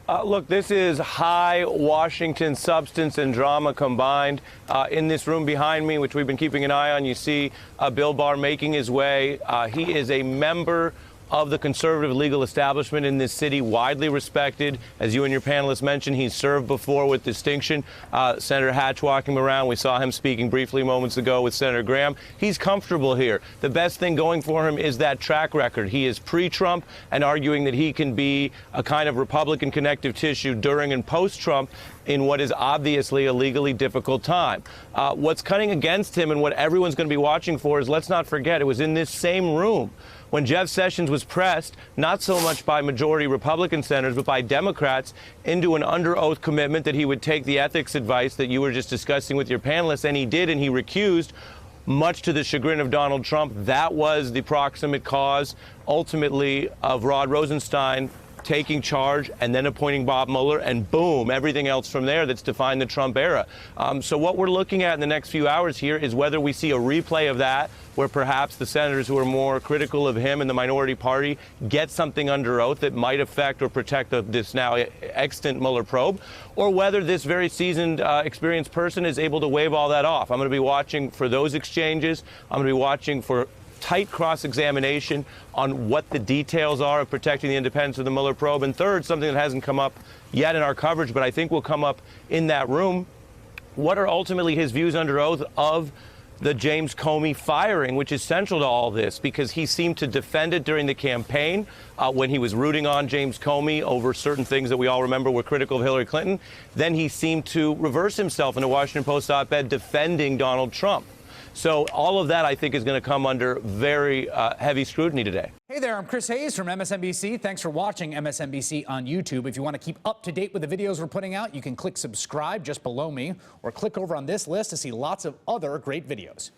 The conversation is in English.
Look, this is high Washington substance and drama combined. In this room behind me, which we've been keeping an eye on, you see Bill Barr making his way. He is a member of the conservative legal establishment in this city, widely respected. As you and your panelists mentioned, he's served before with distinction. Senator Hatch walking around. We saw him speaking briefly moments ago with Senator Graham. He's comfortable here. The best thing going for him is that track record. He is pre-Trump and arguing that he can be a kind of Republican connective tissue during and post-Trump in what is obviously a legally difficult time. What's cutting against him and what everyone's going to be watching for is, let's not forget, it was in this same room when Jeff Sessions was pressed, not so much by majority Republican senators, but by Democrats, into an under oath commitment that he would take the ethics advice that you were just discussing with your panelists, and he did, and he recused, much to the chagrin of Donald Trump. That was the proximate cause, ultimately, of Rod Rosenstein taking charge and then appointing Bob Mueller, and boom, everything else from there that's defined the Trump era. So what we're looking at in the next few hours here is whether we see a replay of that, where perhaps the senators who are more critical of him and the minority party get something under oath that might affect or protect this now extant Mueller probe, or whether this very seasoned, experienced person is able to wave all that off. I'm going to be watching for those exchanges. I'm going to be watching for tight cross-examination on what the details are of protecting the independence of the Mueller probe. And third, something that hasn't come up yet in our coverage, but I think will come up in that room, what are ultimately his views under oath of the James Comey firing, which is central to all this, because he seemed to defend it during the campaign when he was rooting on James Comey over certain things that we all remember were critical of Hillary Clinton. Then he seemed to reverse himself in a Washington Post op-ed defending Donald Trump. So all of that, I think, is going to come under very heavy scrutiny today. Hey there, I'm Chris Hayes from MSNBC. Thanks for watching MSNBC on YouTube. If you want to keep up to date with the videos we're putting out, you can click subscribe just below me, or click over on this list to see lots of other great videos.